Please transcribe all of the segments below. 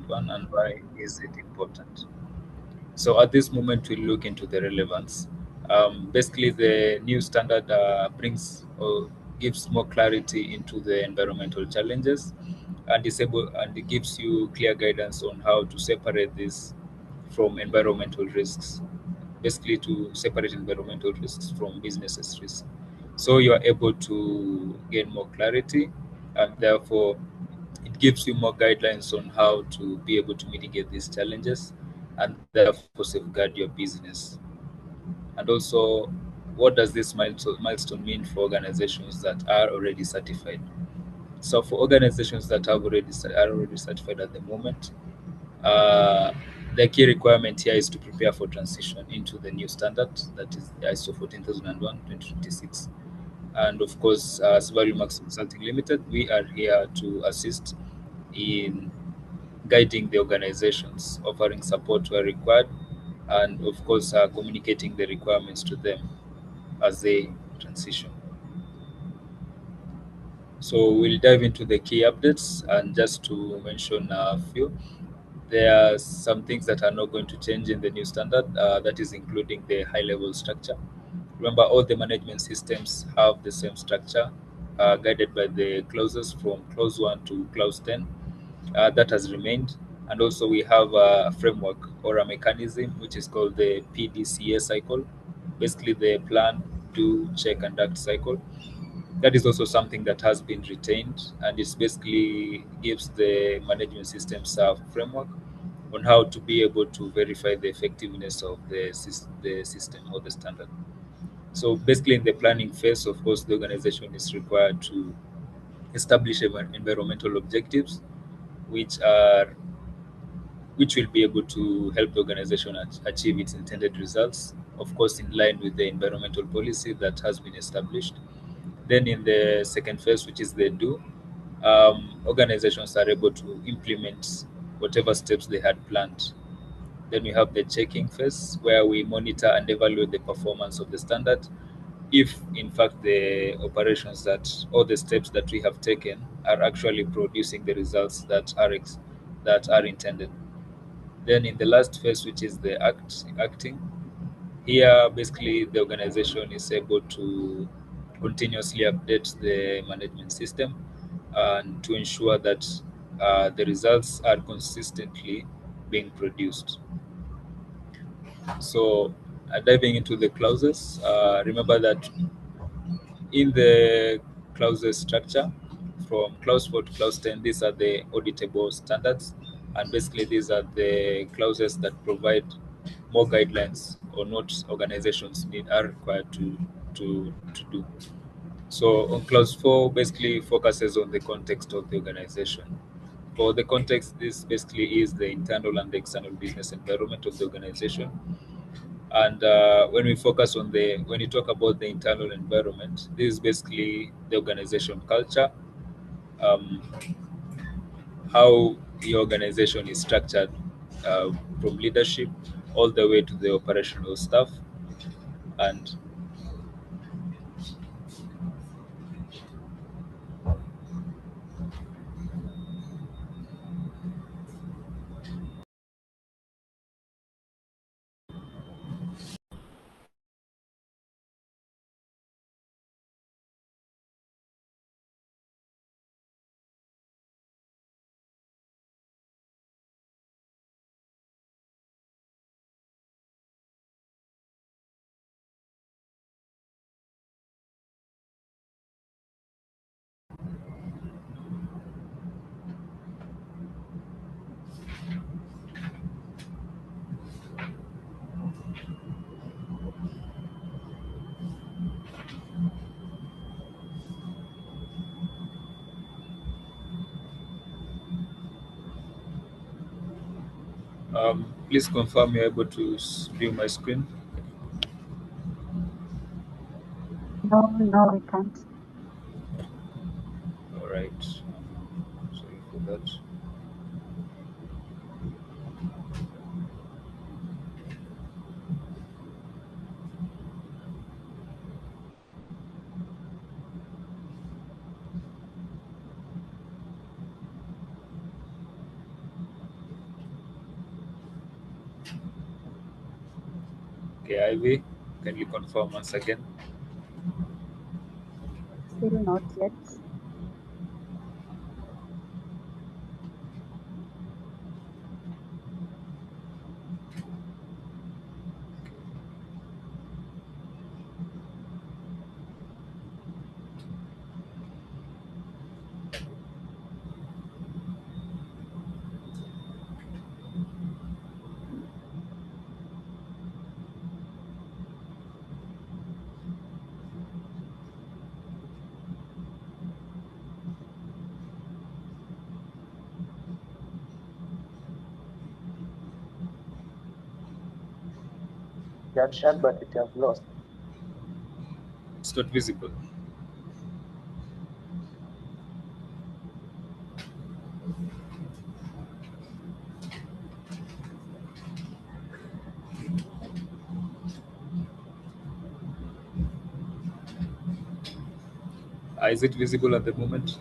and why is it important? So at this moment, we'll look into the relevance. Basically, the new standard brings or gives more clarity into the environmental challenges, and it gives you clear guidance on how to separate this from environmental risks. Basically, to separate environmental risks from businesses risks. So you are able to gain more clarity, and therefore it gives you more guidelines on how to be able to mitigate these challenges and therefore safeguard your business. And also, what does this milestone mean for organizations that are already certified? So, for organizations that are already certified at the moment, uh, the key requirement here is to prepare for transition into the new standard, that is the ISO 14001 2026. And of course, as Valuemax Consulting Limited, we are here to assist in guiding the organizations, offering support where required, and of course, communicating the requirements to them as they transition. So we'll dive into the key updates, and just to mention a few, there are some things that are not going to change in the new standard, that is including the high level structure. Remember, all the management systems have the same structure, guided by the clauses from clause 1 to clause 10. That has remained. And also, we have a framework or a mechanism which is called the PDCA cycle, basically the plan, do, check, and act cycle. That is also something that has been retained, and it basically gives the management systems a framework on how to be able to verify the effectiveness of the system or the standard. So basically, in the planning phase, of course, the organization is required to establish environmental objectives, which are which will be able to help the organization achieve its intended results, of course, in line with the environmental policy that has been established. Then, in the second phase, which is the do, organizations are able to implement whatever steps they had planned. Then we have the checking phase, where we monitor and evaluate the performance of the standard. If, in fact, the operations that or the steps that we have taken are actually producing the results that are intended. Then, in the last phase, which is the acting, here basically the organization is able to continuously update the management system and to ensure that the results are consistently being produced. So, diving into the clauses, remember that in the clauses structure, from clause 4 to clause 10, these are the auditable standards, and basically these are the clauses that provide more guidelines on what organizations need are required to do. So on clause 4 basically focuses on the context of the organization. For the context, this basically is the internal and the external business environment of the organization. And when you talk about the internal environment, this is basically the organization culture, um, how the organization is structured, uh, from leadership all the way to the operational staff. And please confirm you're able to view my screen. No, no, we can't. All right. Sorry for that. Okay, Ivy, can you confirm once again? Still not yet. Captured, but it have lost. It's not visible. Is it visible at the moment?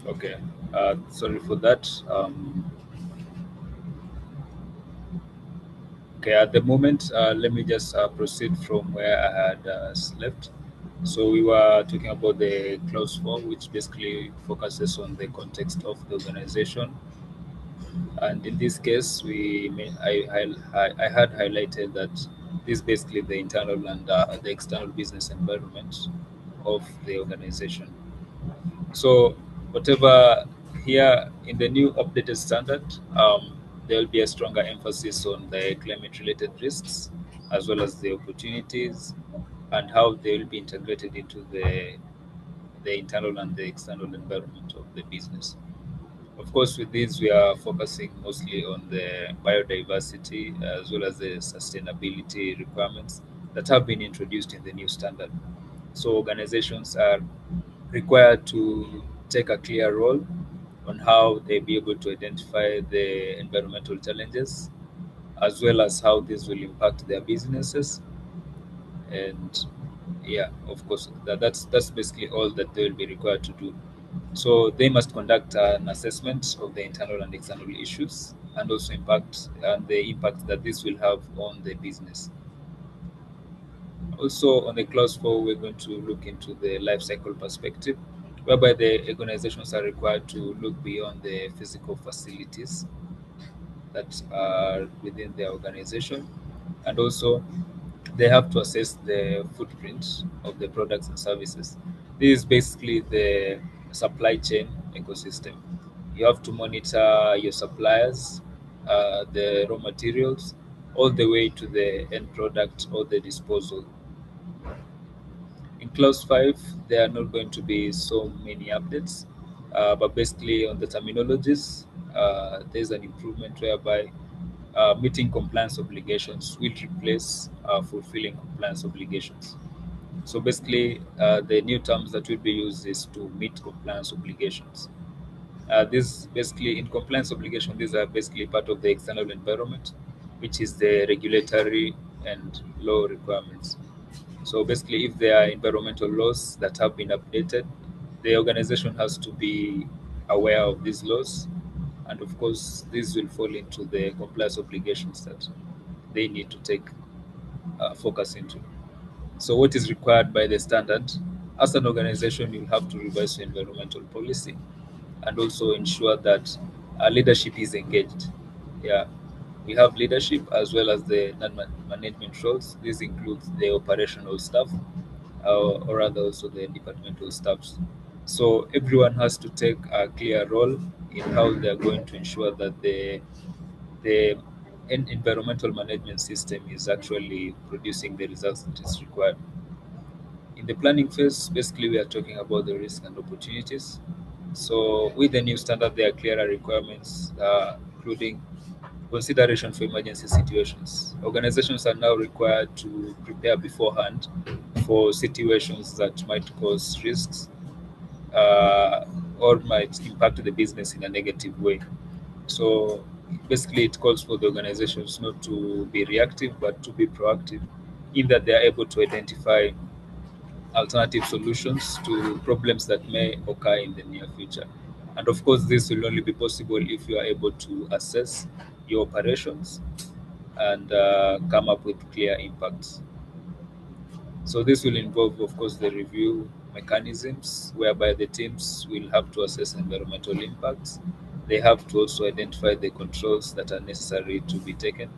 Okay. Sorry for that. Okay, at the moment, let me just proceed from where I had left. So we were talking about the clause 4, which basically focuses on the context of the organization. And in this case, I had highlighted that this is basically the internal and the external business environment of the organization. So whatever here in the new updated standard, there will be a stronger emphasis on the climate-related risks as well as the opportunities and how they will be integrated into the internal and the external environment of the business. Of course, with this, we are focusing mostly on the biodiversity as well as the sustainability requirements that have been introduced in the new standard. So organizations are required to take a clear role on how they be able to identify the environmental challenges as well as how this will impact their businesses. And yeah, of course, that's basically all that they will be required to do. So they must conduct an assessment of the internal and external issues and also impact and the impact that this will have on the business. Also, on the clause 4, we're going to look into the life cycle perspective, whereby the organizations are required to look beyond the physical facilities that are within their organization, and also they have to assess the footprint of the products and services. This is basically the supply chain ecosystem. You have to monitor your suppliers, the raw materials, all the way to the end product or the disposal. In clause 5, there are not going to be so many updates, but basically on the terminologies, there's an improvement whereby meeting compliance obligations will replace fulfilling compliance obligations. So basically, the new terms that will be used is to meet compliance obligations. This basically in compliance obligation, these are basically part of the external environment, which is the regulatory and law requirements. So basically, if there are environmental laws that have been updated, the organization has to be aware of these laws, and of course, this will fall into the compliance obligations that they need to take focus into. So, what is required by the standard? As an organization, you have to revise your environmental policy and also ensure that leadership is engaged. Yeah, we have leadership as well as the non-management roles. This includes the operational staff, or rather also the departmental staffs. So everyone has to take a clear role in how they are going to ensure that the environmental management system is actually producing the results that is required. In the planning phase, basically, we are talking about the risks and opportunities. So, with the new standard, there are clearer requirements, including consideration for emergency situations. Organizations are now required to prepare beforehand for situations that might cause risks uh, or might impact the business in a negative way. So, basically it calls for the organizations not to be reactive but to be proactive, in that they are able to identify alternative solutions to problems that may occur in the near future. And of course, this will only be possible if you are able to assess your operations and come up with clear impacts. So this will involve, of course, the review mechanisms whereby the teams will have to assess environmental impacts. They have to also identify the controls that are necessary to be taken,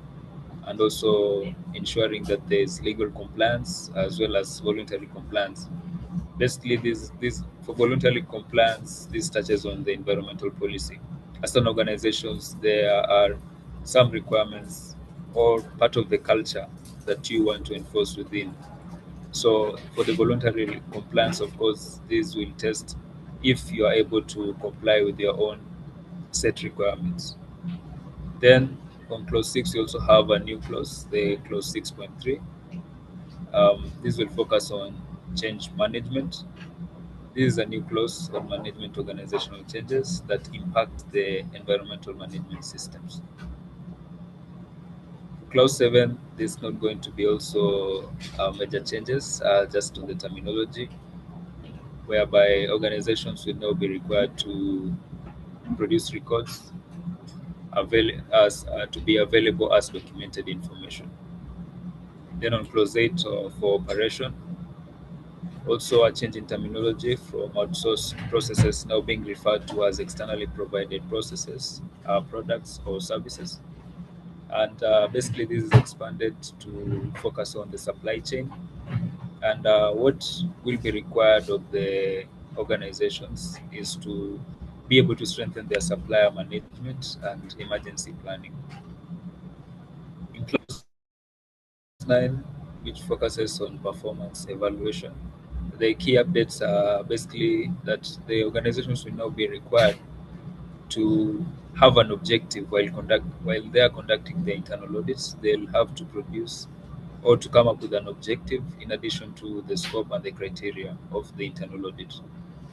and also ensuring that there is legal compliance as well as voluntary compliance. Basically, this for voluntary compliance, this touches on the environmental policy. As an organizations, there are some requirements or part of the culture that you want to enforce within. So for the voluntary compliance, of course, this will test if you are able to comply with your own set requirements. Then on clause 6, you also have a new clause, the clause 6.3. This will focus on change management. This is a new clause on management organizational changes that impact the environmental management systems. Clause 7, there's not going to be also major changes, just to the terminology, whereby organizations will now be required to produce records to be available as documented information. Then on clause 8, for operation, also a change in terminology from outsourced processes now being referred to as externally provided processes, products, or services. And basically, this is expanded to focus on the supply chain and what will be required of the organizations is to be able to strengthen their supplier management and emergency planning. In clause 9, which focuses on performance evaluation, the key updates are basically that the organizations will now be required to have an objective while they are conducting the internal audits. They'll have to produce or to come up with an objective in addition to the scope and the criteria of the internal audit.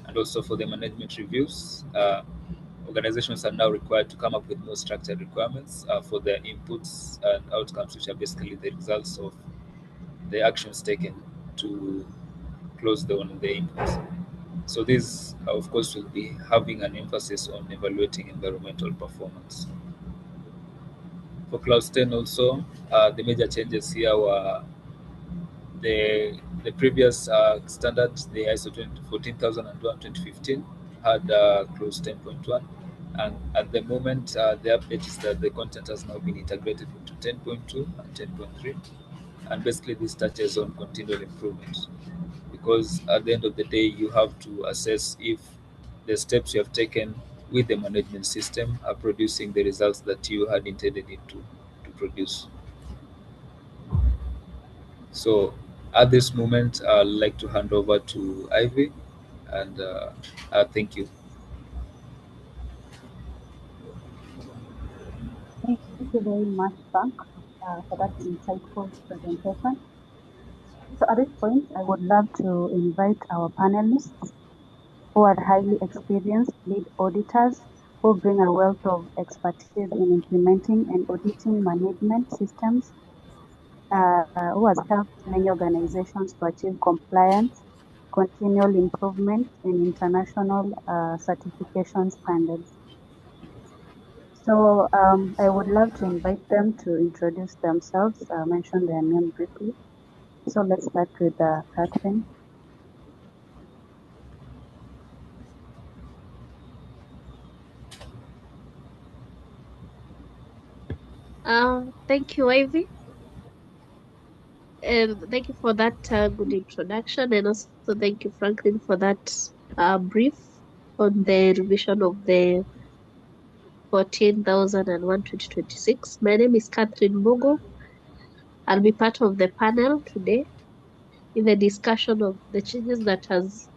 And also for the management reviews, organizations are now required to come up with more structured requirements for their inputs and outcomes, which are basically the results of the actions taken to close down the inputs. So this, of course, will be having an emphasis on evaluating environmental performance. For Clause 10 also, the major changes here were the previous standard, the ISO 14001 2015, had Clause 10.1. And at the moment, the update is that the content has now been integrated into 10.2 and 10.3. And basically, this touches on continual improvement, because at the end of the day, you have to assess if the steps you have taken with the management system are producing the results that you had intended it to produce. So at this moment, I'd like to hand over to Ivy, and thank you. Thank you very much, Frank, for that insightful presentation. So at this point, I would love to invite our panelists who are highly experienced lead auditors who bring a wealth of expertise in implementing and auditing management systems, who has helped many organizations to achieve compliance, continual improvement, and international certification standards. So I would love to invite them to introduce themselves, mention their name briefly. So let's start with Catherine. Thank you, Ivy. And thank you for that good introduction. And also thank you, Franklin, for that brief on the revision of the 14,001 2026. My name is Catherine Bogo. I'll be part of the panel today in the discussion of the changes that has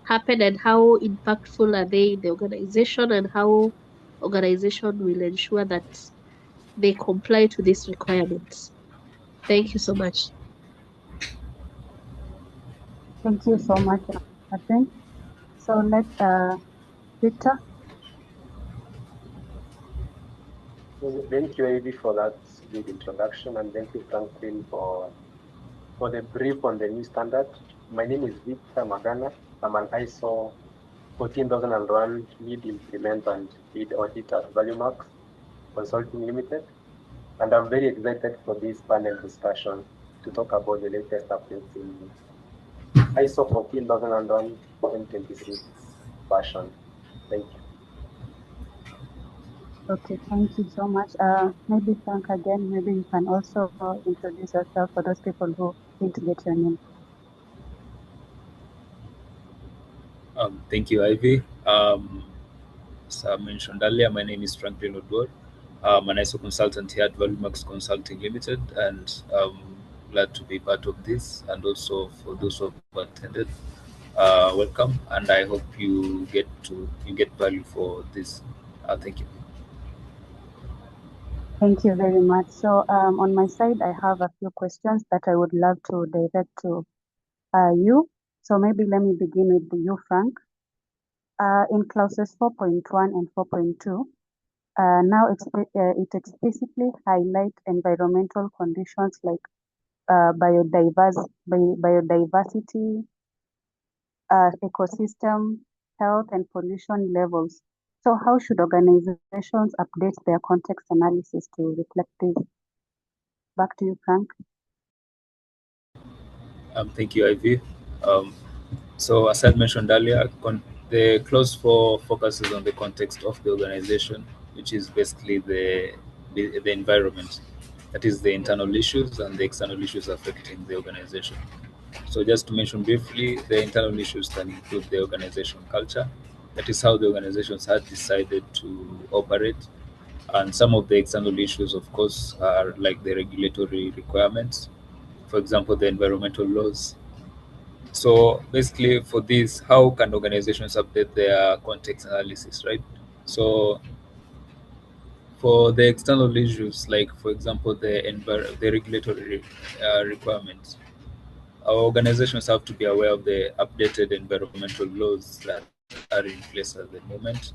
happened and how impactful are they in the organization and how organization will ensure that they comply to these requirements. Thank you so much. Thank you so much, Catherine. So let Victor. Thank you, Ivy, for that good introduction, and thank you, Franklin, for the brief on the new standard. My name is Victor Magana. I'm an ISO 14001 lead implementer and lead auditor at Valuemax Consulting Limited, and I'm very excited for this panel discussion to talk about the latest updates in ISO 14001 2026 version. Thank you. Okay, thank you so much. Maybe Frank again, maybe you can also introduce yourself for those people who didn't get your name. Thank you, Ivy. As I mentioned earlier, my name is Franklin Odwor. I'm an ISO consultant here at Valuemax Consulting Limited, and glad to be part of this. And also for those who have attended, welcome. And I hope you get value for this. Thank you. Thank you very much. So on my side, I have a few questions that I would love to direct to you. So maybe let me begin with you, Frank. In clauses 4.1 and 4.2, now it explicitly highlight environmental conditions like biodiversity, ecosystem, health, and pollution levels. So how should organizations update their context analysis to reflect this? Back to you, Frank. Thank you, Ivy. Um, so as I mentioned earlier, the clause 4 focuses on the context of the organization, which is basically the environment. That is the internal issues and the external issues affecting the organization. So just to mention briefly, the internal issues can include the organization culture. That is how the organizations had decided to operate. And some of the external issues, of course, are like the regulatory requirements, for example, the environmental laws. So basically, for this, how can organizations update their context analysis, right? So for the external issues, like for example, the regulatory requirements, our organizations have to be aware of the updated environmental laws that are in place at the moment,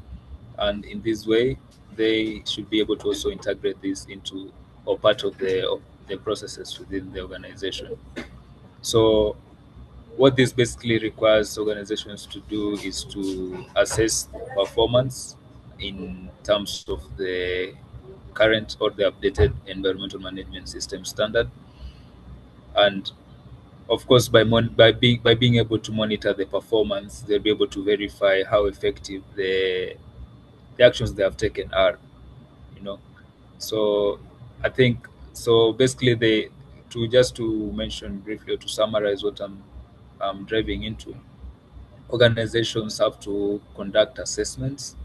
and in this way, they should be able to also integrate this into or part of the processes within the organization. So what this basically requires organizations to do is to assess performance in terms of the current or the updated environmental management system standard, and of course by being able to monitor the performance, they'll be able to verify how effective the actions they have taken are, you know. So I think, so basically, they to just to mention briefly or to summarize what I'm driving into, organizations have to conduct assessments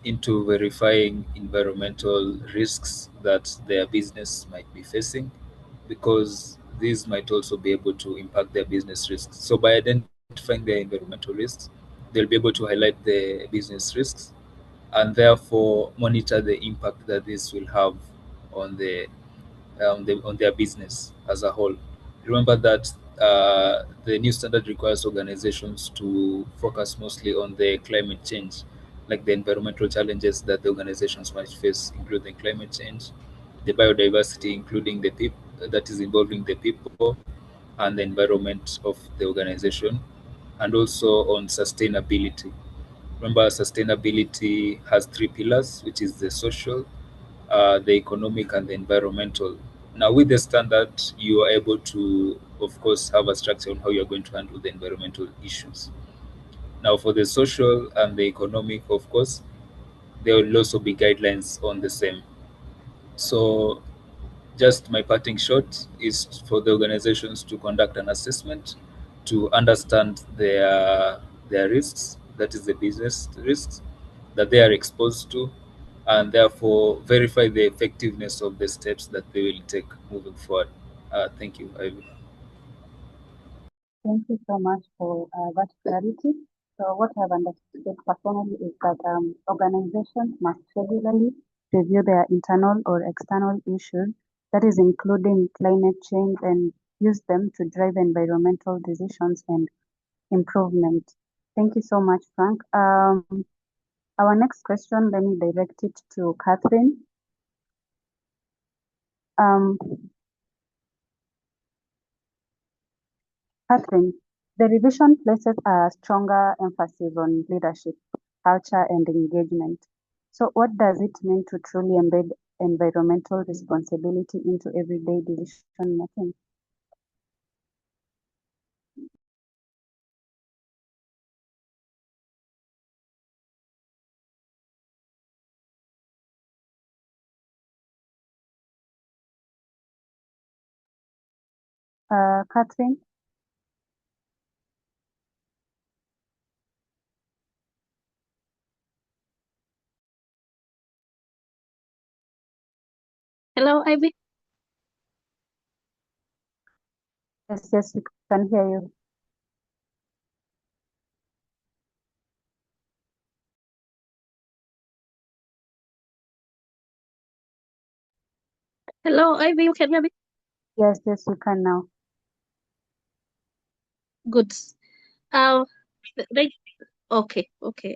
into verifying environmental risks that their business might be facing, because these might also be able to impact their business risks. So by identifying their environmental risks, they'll be able to highlight the business risks and therefore monitor the impact that this will have on on their business as a whole. Remember that the new standard requires organizations to focus mostly on the climate change, like the environmental challenges that the organizations might face, including climate change, the biodiversity, including the people that is involving the people and the environment of the organization, and also on sustainability. Remember, sustainability has three pillars, which is the social, the economic, and the environmental. Now, with the standard, you are able to, of course, have a structure on how you're going to handle the environmental issues. Now, for the social and the economic, of course, there will also be guidelines on the same. So, just my parting shot is for the organizations to conduct an assessment to understand their risks, that is the business risks that they are exposed to, and therefore verify the effectiveness of the steps that they will take moving forward. Thank you, Ivy. Thank you so much for that clarity. So what I've understood personally is that organizations must regularly review their internal or external issues, that is including climate change, and use them to drive environmental decisions and improvement. Thank you so much, Frank. Our next question, let me direct it to Catherine. Um, Catherine, the revision places a stronger emphasis on leadership, culture, and engagement. So, what does it mean to truly embed environmental responsibility into everyday decision making? Catherine, Hello, Ivy. yes, we can hear you. Hello, Ivy. You can hear me? Yes, we can now. Good. Uh, right. Okay.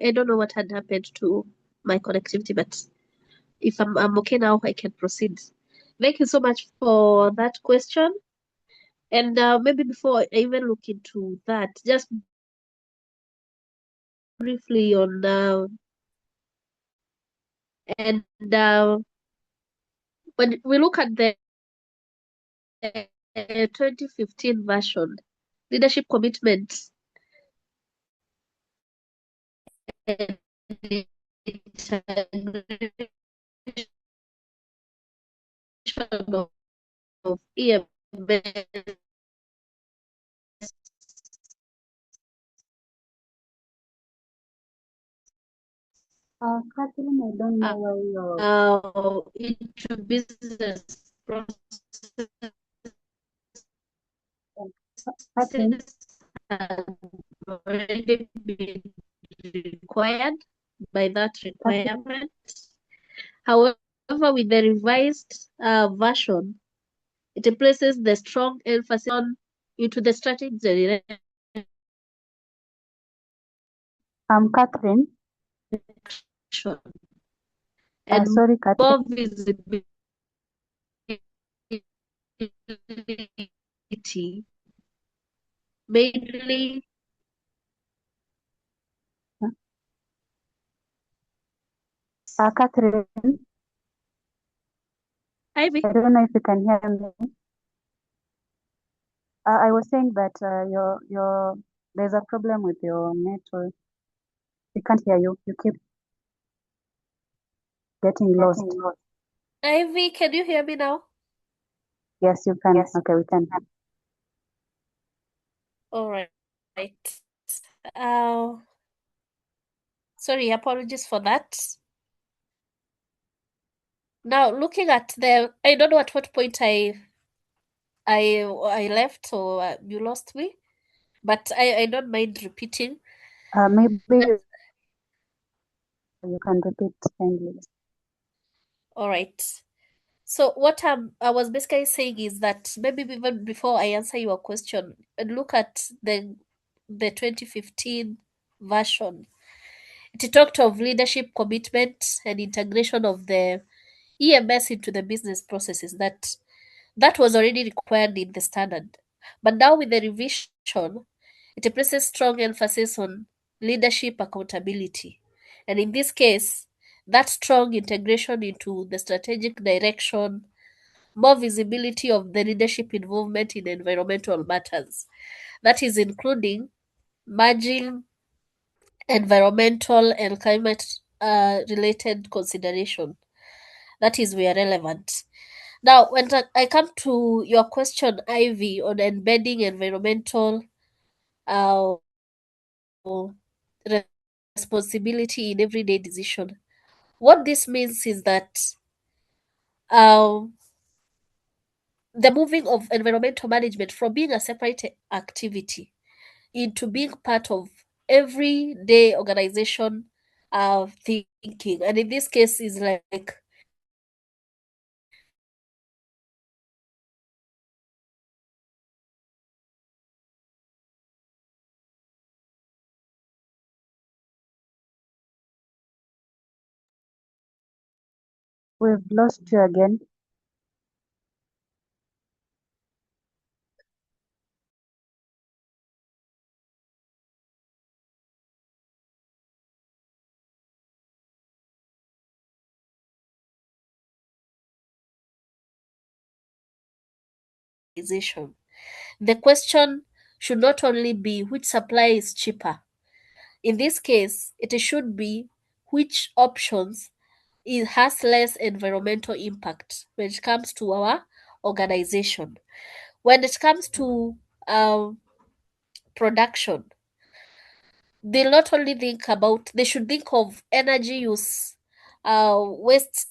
I don't know what had happened to my connectivity, but if I'm okay now, I can proceed. Thank you so much for that question. And maybe before I even look into that, just briefly on and when we look at the 2015 version, leadership commitment and integration of EMS. Catherine, I don't know why you're. Into business processes Catherine, have already been required by that Catherine, requirement. However, with the revised version, it places the strong emphasis on into the strategic direction Catherine, and sorry, Catherine. more visibility, mainly. Catherine, Ivy. I don't know if you can hear me. I was saying that there's a problem with your network. We can't hear you. You keep getting lost. Ivy, can you hear me now? Yes, you can. Okay, we can. All right. Uh, sorry, apologies for that. Now, looking at I don't know at what point I left or you lost me, but I don't mind repeating. Maybe you can repeat kindly. All right. So what I was basically saying is that maybe even before I answer your question, and look at the 2015 version. It talked of leadership commitment and integration of the EMS into the business processes that was already required in the standard. But now with the revision, it places strong emphasis on leadership accountability. And in this case, that strong integration into the strategic direction, more visibility of the leadership involvement in environmental matters. That is including merging environmental and climate related consideration. That is where relevant. Now, when I come to your question, Ivy, on embedding environmental uh, responsibility in everyday decision, what this means is that um, the moving of environmental management from being a separate activity into being part of everyday organization thinking. And in this case, is like We've lost you again. organization. The question should not only be which supply is cheaper. In this case, it should be which options it has less environmental impact when it comes to our organization. When it comes to production, they'll not only think about, they should think of energy use, waste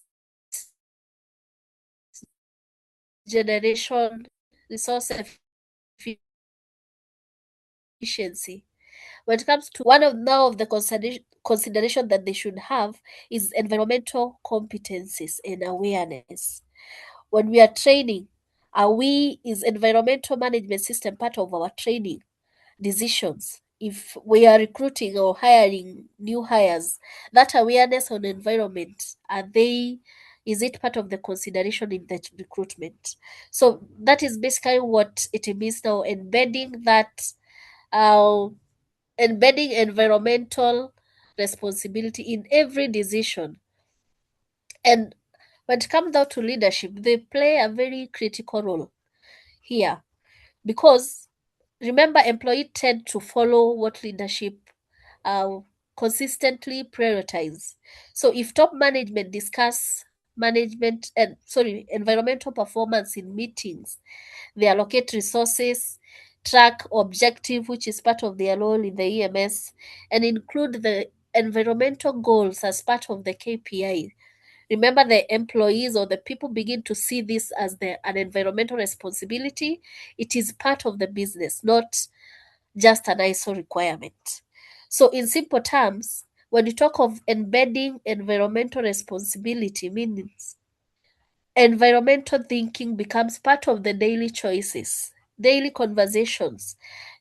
generation, resource efficiency. When it comes to one of now of the consideration that they should have is environmental competencies and awareness. When we are training, is environmental management system part of our training decisions? If we are recruiting or hiring new hires, that awareness on environment, is it part of the consideration in that recruitment? So that is basically what it means now, uh, embedding environmental responsibility in every decision. And when it comes down to leadership, they play a very critical role here, because remember, employees tend to follow what leadership uh, consistently prioritize. So if top management discuss environmental performance in meetings, they allocate resources, track objective, which is part of their role in the EMS, and include the environmental goals as part of the KPI. Remember, the employees or the people begin to see this as an environmental responsibility. It is part of the business, not just an ISO requirement. So, in simple terms, when you talk of embedding environmental responsibility, means environmental thinking becomes part of the daily choices, daily conversations,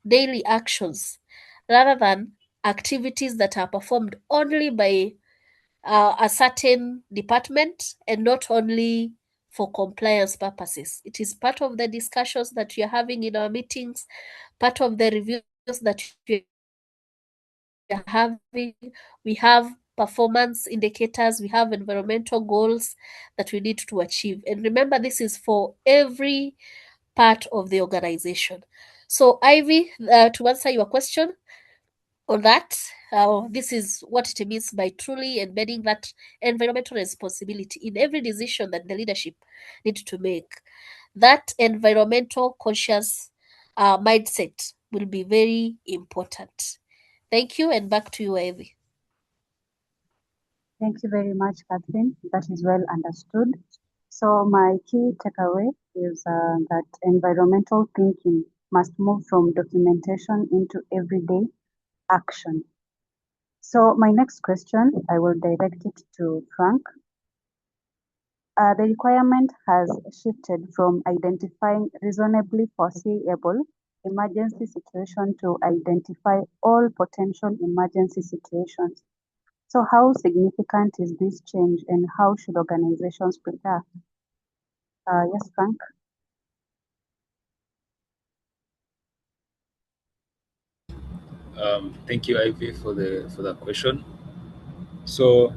daily actions, rather than activities that are performed only by a certain department and not only for compliance purposes. It is part of the discussions that we are having in our meetings, part of the reviews that we are having. We have performance indicators, we have environmental goals that we need to achieve. And remember, this is for every part of the organization. So, Ivy, to answer your question, on that, this is what it means by truly embedding that environmental responsibility in every decision that the leadership need to make. That environmental conscious mindset will be very important. Thank you, and back to you, Ivy. Thank you very much, Catherine. That is well understood. So my key takeaway is that environmental thinking must move from documentation into everyday action. So my next question, I will direct it to Frank. The requirement has shifted from identifying reasonably foreseeable emergency situation to identify all potential emergency situations. So how significant is this change and how should organizations prepare? Yes, Frank. Thank you, Ivy, for that question. So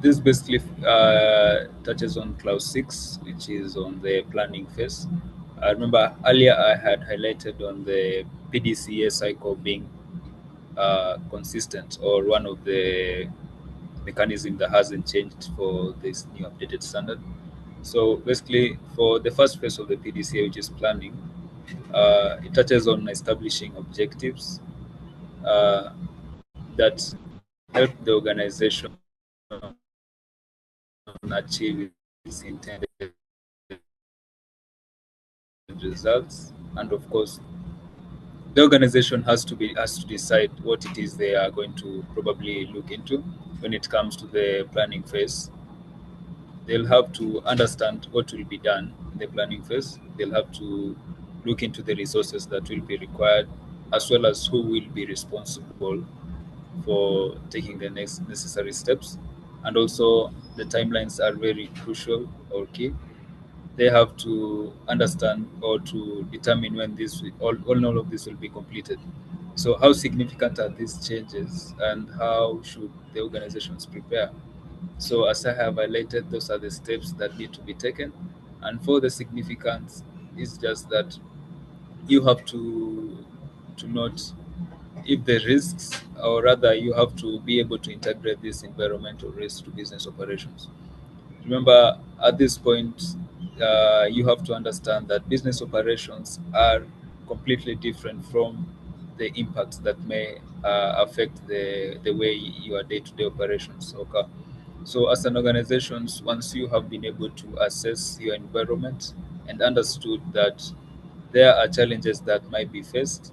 this basically touches on clause 6, which is on the planning phase. I remember earlier I had highlighted on the PDCA cycle being consistent, or one of the mechanism that hasn't changed for this new updated standard. So basically, for the first phase of the PDCA, which is planning, it touches on establishing objectives that help the organization achieve its intended results. And of course, the organization has to decide what it is they are going to probably look into when it comes to the planning phase. They'll have to understand what will be done in the planning phase. They'll have to look into the resources that will be required, as well as who will be responsible for taking the next necessary steps. And also, the timelines are very crucial or key. They have to understand or to determine when all of this will be completed. So, how significant are these changes, and how should the organizations prepare? So, as I have highlighted, those are the steps that need to be taken. And for the significance, it's just that you have to note if the risks, or rather you have to be able to integrate this environmental risk to business operations. Remember, at this point, you have to understand that business operations are completely different from the impacts that may affect the way your day-to-day operations occur. So, as an organization, once you have been able to assess your environment and understood that there are challenges that might be faced,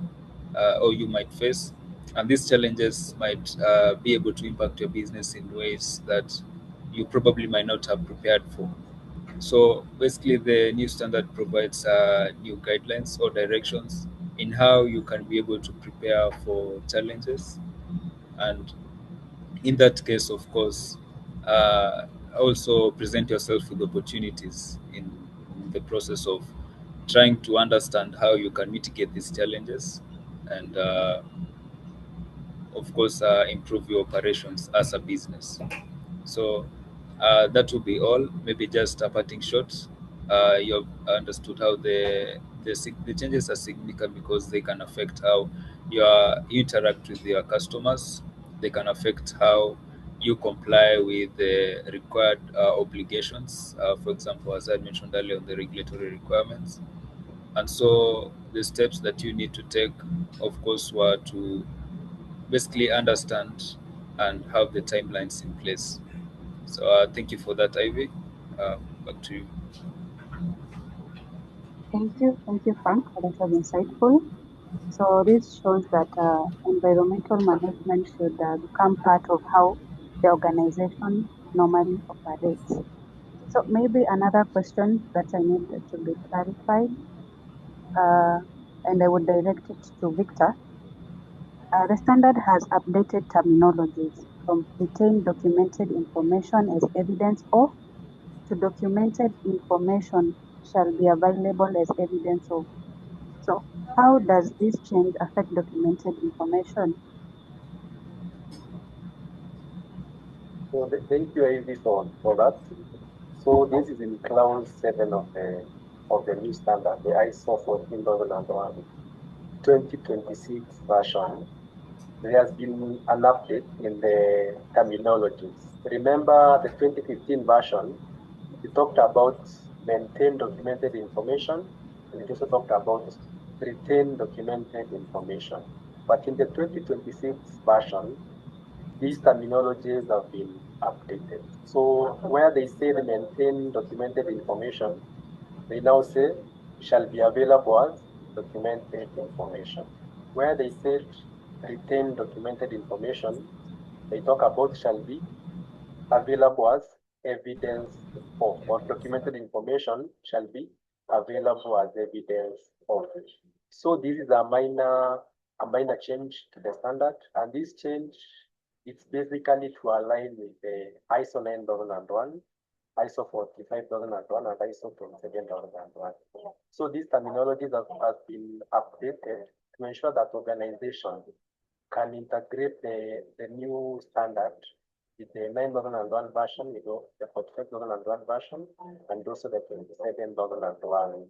or you might face, and these challenges might be able to impact your business in ways that you probably might not have prepared for. So basically, the new standard provides new guidelines or directions in how you can be able to prepare for challenges, and in that case, of course, also present yourself with opportunities in the process of trying to understand how you can mitigate these challenges, and of course, improve your operations as a business. So that will be all. Maybe just a parting shot. You have understood how the changes are significant because they can affect how you interact with your customers. They can affect how you comply with the required obligations. For example, as I mentioned earlier, on the regulatory requirements. And so the steps that you need to take, of course, were to basically understand and have the timelines in place. So thank you for that, Ivy. Back to you. Thank you, Frank. That was insightful. So this shows that environmental management should become part of how the organization normally operates. So maybe another question that I need to be clarified, uh, and I would direct it to Victor. The standard has updated terminologies from retained documented information as evidence of to documented information shall be available as evidence of. So how does this change affect documented information? So thank you, Ivy, for that. So this is in Clause 7 of the new standard, the ISO 14001 2026 version. There has been an update in the terminologies. Remember the 2015 version, it talked about maintain documented information, and it also talked about retain documented information. But in the 2026 version, these terminologies have been updated. So where they say the maintain documented information, they now say shall be available as documented information. Where they said retain documented information, they talk about shall be available as evidence of, or documented information shall be available as evidence of. So this is a minor change to the standard, and this change it's basically to align with the ISO 9001, ISO 45001, and ISO 27001. So these terminologies have been updated to ensure that organizations can integrate the new standard with the 9001 version, the 45001 version, and also the 27001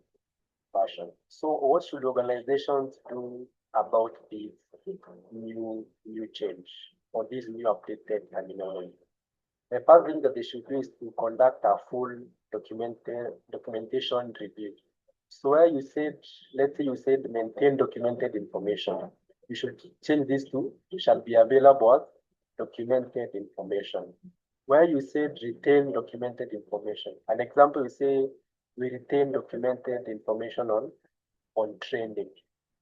version. So what should organizations do about this new change or this new updated terminology? The first thing that they should do is to conduct a full documentation review. So where you said, let's say you said maintain documented information, you should change this to shall be available as documented information. Where you said retain documented information, an example you say we retain documented information on training.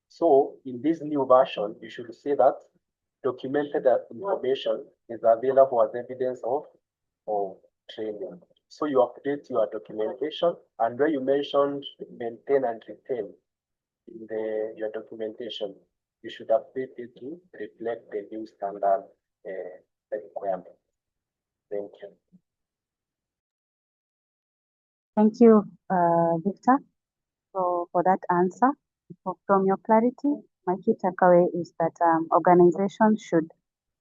So in this new version, you should say that documented information is available as evidence of training. So you update your documentation, and where you mentioned maintain and retain in your documentation, you should update it to reflect the new standard requirement. Thank you. Thank you, Victor, for that answer. So from your clarity, my key takeaway is that organizations should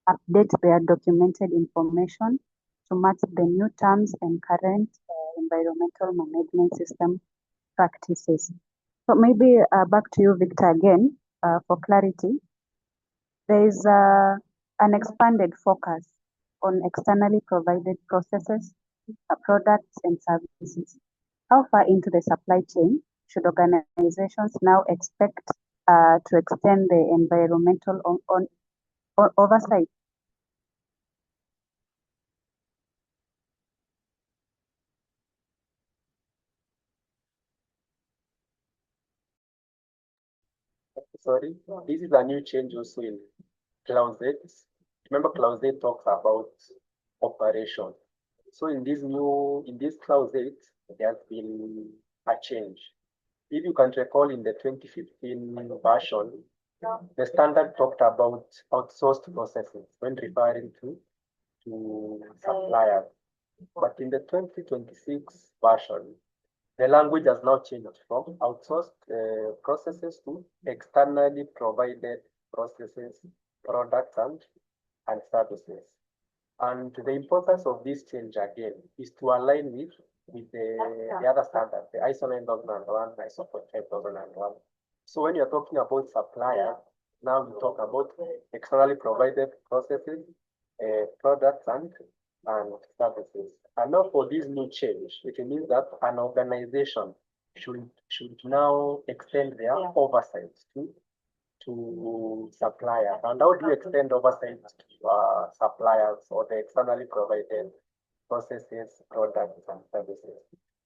update their documented information to match the new terms and current environmental management system practices. So maybe back to you, Victor, again, for clarity. There is an expanded focus on externally provided processes, products, and services. How far into the supply chain should organizations now expect to extend the environmental oversight? Sorry, this is a new change also in clause 8. Remember, clause 8 talks about operation. So in this clause 8, there has been a change. If you can recall, in the 2015 version, the standard talked about outsourced processes when referring to suppliers. But in the 2026 version, the language has now changed from outsourced processes to externally provided processes, products, and services. And the importance of this change again is to align with the other standard, the ISO 9001, ISO 5001. So when you're talking about suppliers, now we talk about externally provided processes, products, and services. And now for this new change, it means that an organization should now extend their oversight to suppliers. And how do you extend oversight to suppliers or the externally provided processes, products, and services?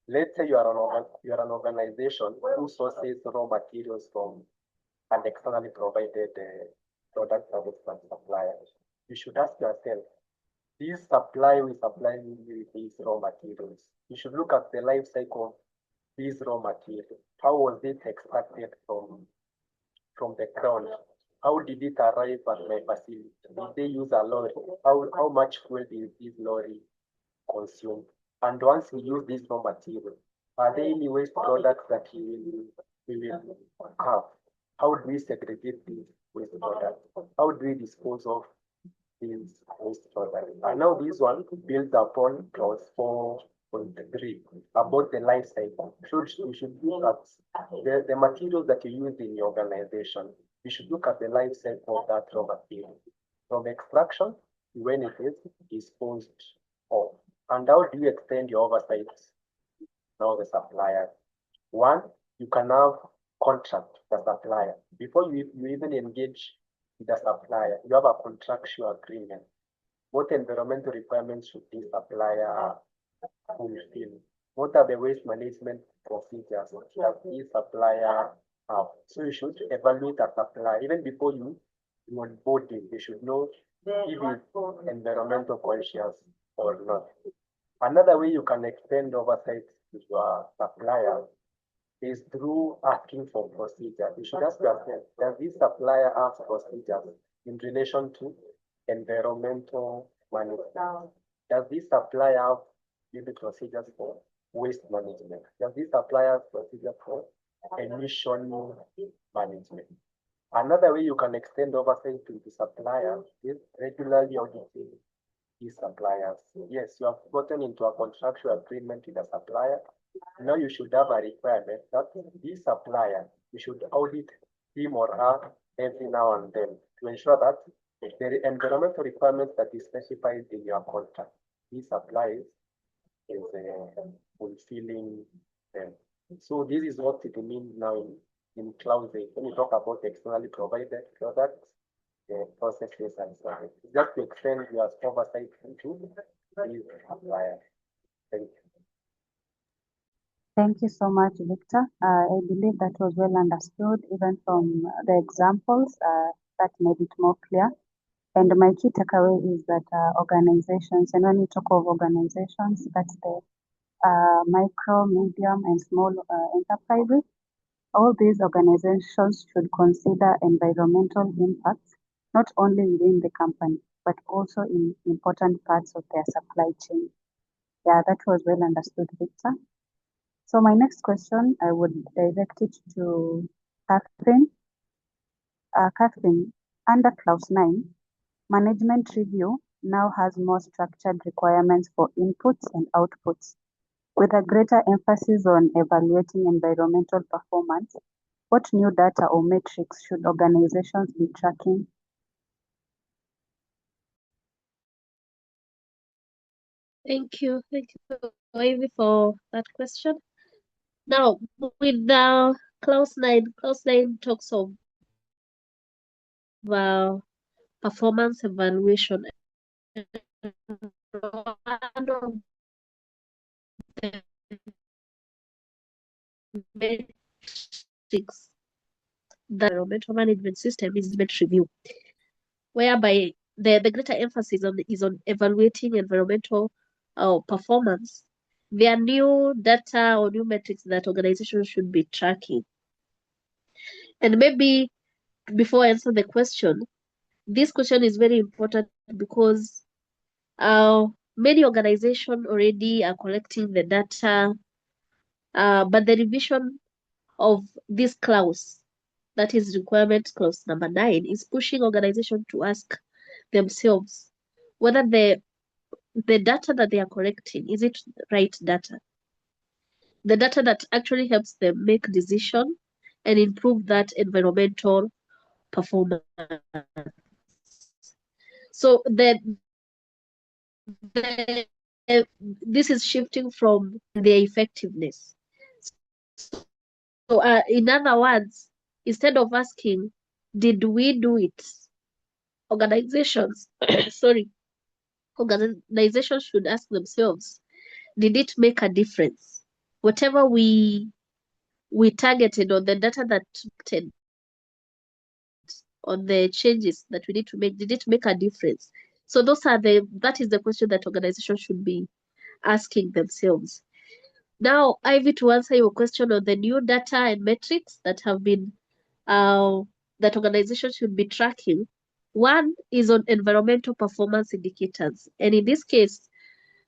Let's say you are an organization who sources raw materials from an externally provided product, service, and suppliers. You should ask yourself, this supply we supply with these raw materials. You should look at the life cycle of these raw materials. How was it extracted from the ground? How did it arrive at my facility? Did they use a lorry? How much fuel did this lorry consume? And once we use this raw material, are there any waste products that we will have? How do we segregate these waste products? How do we dispose of these waste products? And now this one builds upon clause 4.3 about the life cycle. You should look at the materials that you use in your organization. You should look at the life cycle of that raw material, from extraction to when it is disposed of. And how do you extend your oversight? Now the supplier. One, you can have contract with the supplier. Before you even engage with the supplier, you have a contractual agreement. What environmental requirements should this supplier fulfill? What are the waste management procedures that this supplier have? So you should evaluate a supplier even before you onboard him. You should know if he's environmental conscious or not. Another way you can extend oversight to your supplier is through asking for procedures. You should ask yourself, does this supplier have procedures in relation to environmental management? Does this supplier have maybe procedures for waste management? Does this supplier have procedures for emission management? Another way you can extend oversight to the supplier is regularly auditing these suppliers. Yes, you have gotten into a contractual agreement with the supplier. Now you should have a requirement that this supplier, you should audit him or her every now and then to ensure that the environmental requirements that is specified in your contract, this supplier is fulfilling them. So this is what it means now in clause 8 when you talk about externally provided products, processes, and services. Just to extend your oversight into these suppliers. Thank you. Thank you so much, Victor. I believe that was well understood, even from the examples that made it more clear. And my key takeaway is that organizations, and when we talk of organizations, that's the micro, medium, and small enterprises. All these organizations should consider environmental impacts, not only within the company, but also in important parts of their supply chain. Yeah, that was well understood, Victor. So my next question, I would direct it to Catherine. Catherine, under clause 9, management review now has more structured requirements for inputs and outputs. With a greater emphasis on evaluating environmental performance, what new data or metrics should organizations be tracking? Thank you, Ivy, for that question. Now, with the clause 9 talks of performance evaluation. One of the metrics that environmental management system is meant review, whereby the greater emphasis is on evaluating environmental performance. There are new data or new metrics that organizations should be tracking. And maybe before I answer the question, this question is very important because many organizations already are collecting the data, but the revision of this clause, that is requirement clause number 9, is pushing organizations to ask themselves whether the data that they are collecting, is it right data? The data that actually helps them make decision and improve that environmental performance. So the this is shifting from their effectiveness. So in other words, instead of asking, did we do it? Organizations, sorry, organizations should ask themselves, did it make a difference? Whatever we targeted on the data that on the changes that we need to make, did it make a difference? So that is the question that organizations should be asking themselves. Now, Ivy, to answer your question on the new data and metrics that have been that organizations should be tracking, one is on environmental performance indicators. And in this case,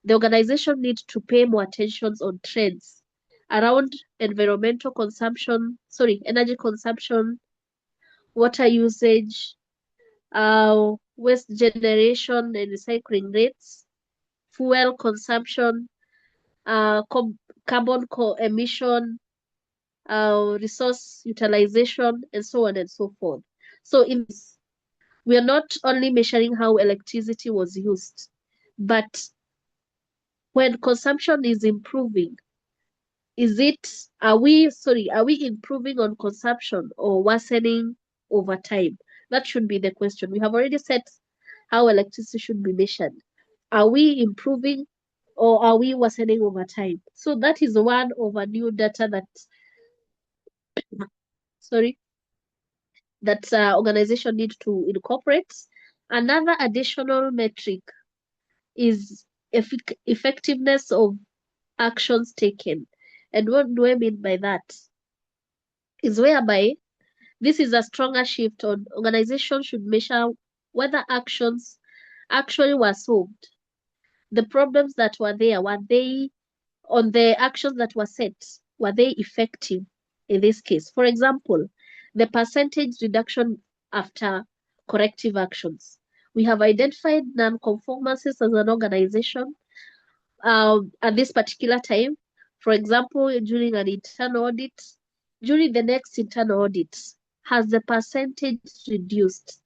the organization needs to pay more attention on trends around environmental consumption, energy consumption, water usage, waste generation and recycling rates, fuel consumption, carbon emission, resource utilization, and so on and so forth. So in this, we are not only measuring how electricity was used, but when consumption is improving, are we improving on consumption or worsening over time? That should be the question. We have already said how electricity should be measured. Are we improving or are we worsening over time? So that is one of a new data that organization need to incorporate. Another additional metric is effectiveness of actions taken. And what do I mean by that? Is whereby this is a stronger shift on organizations should measure whether actions actually were solved. The problems that were there, were they on the actions that were set, were they effective in this case? For example, the percentage reduction after corrective actions. We have identified non-conformances as an organization at this particular time. For example, during an internal audit, during the next internal audit, has the percentage reduced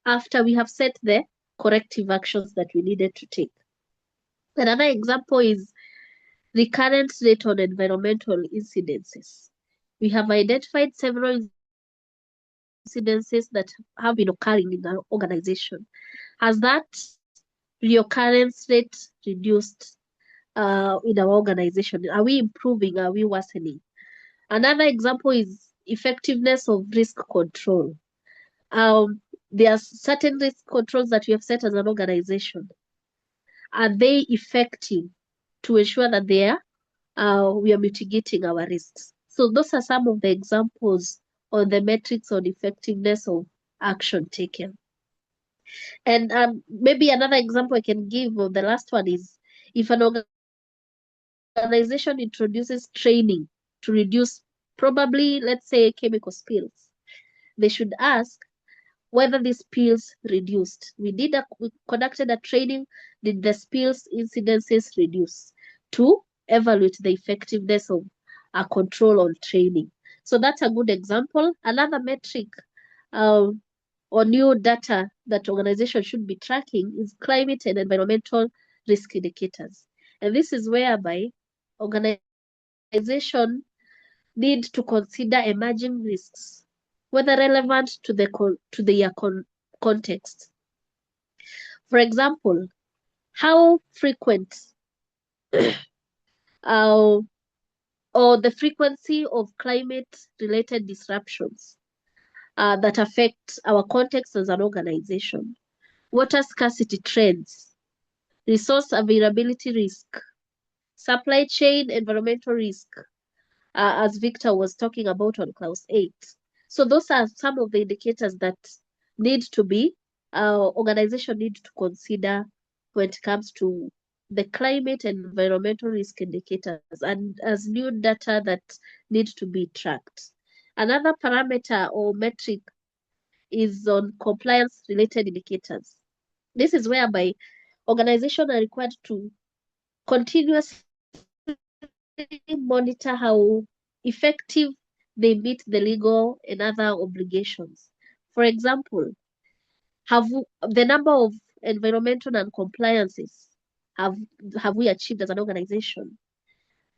after we have set the corrective actions that we needed to take? Another example is recurrent rate on environmental incidences. We have identified several incidences that have been occurring in our organization. Has that reoccurrence rate reduced in our organization? Are we improving? Are we worsening? Another example is effectiveness of risk control. There are certain risk controls that we have set as an organization. Are they effective to ensure that we are mitigating our risks? So those are some of the examples on the metrics on effectiveness of action taken. And maybe another example I can give of the last one is if an organization introduces training to reduce probably, let's say, chemical spills, they should ask whether the spills reduced. We conducted a training. Did the spills incidences reduce? To evaluate the effectiveness of a control on training. So that's a good example. Another metric or new data that organizations should be tracking is climate and environmental risk indicators. And this is whereby organization need to consider emerging risks, whether relevant to their context. For example, how frequent uh, or the frequency of climate-related disruptions that affect our context as an organization, water scarcity trends, resource availability risk, supply chain environmental risk, as Victor was talking about on clause 8. So those are some of the indicators that need to be, organization need to consider when it comes to the climate and environmental risk indicators and as new data that need to be tracked. Another parameter or metric is on compliance related indicators. This is whereby organizations are required to continuously monitor how effective they meet the legal and other obligations. For example, the number of environmental non-compliances have have we achieved as an organization?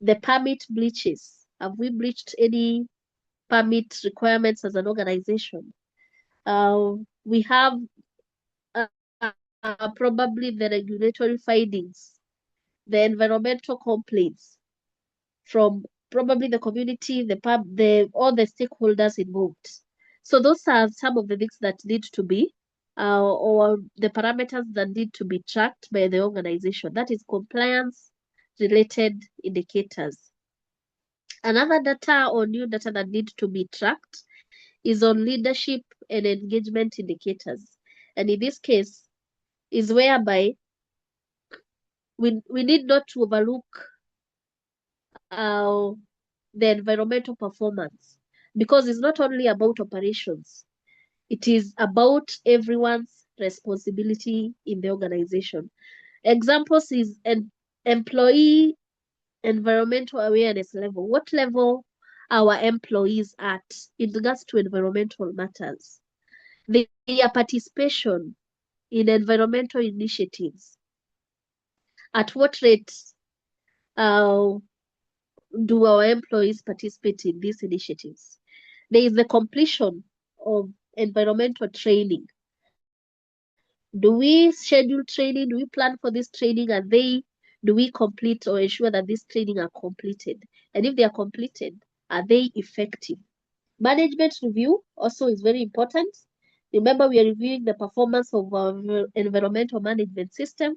The permit breaches, have we breached any permit requirements as an organization? We have uh, probably the regulatory findings, the environmental complaints from probably the community, all the stakeholders involved. So those are some of the things that need to be, or the parameters that need to be tracked by the organization. That is compliance related indicators. Another data or new data that need to be tracked is on leadership and engagement indicators. And in this case, is whereby we need not to overlook uh, the environmental performance because it's not only about operations, it is about everyone's responsibility in the organization. Examples is an employee environmental awareness level. What level our employees at in regards to environmental matters? Their participation in environmental initiatives. At what rate uh, do our employees participate in these initiatives? There is the completion of environmental training. Do we schedule training? Do we plan for this training? Do we complete or ensure that this training are completed? And if they are completed, are they effective? Management review also is very important. Remember, we are reviewing the performance of our environmental management system.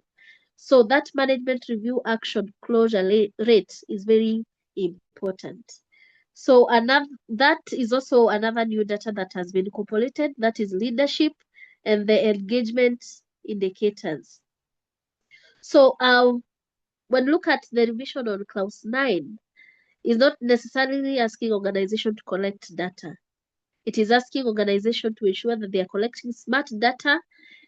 So that management review action closure rate is very important. So that is also another new data that has been incorporated, that is leadership and the engagement indicators. So when look at the revision on clause 9, is not necessarily asking organization to collect data. It is asking organization to ensure that they are collecting smart data,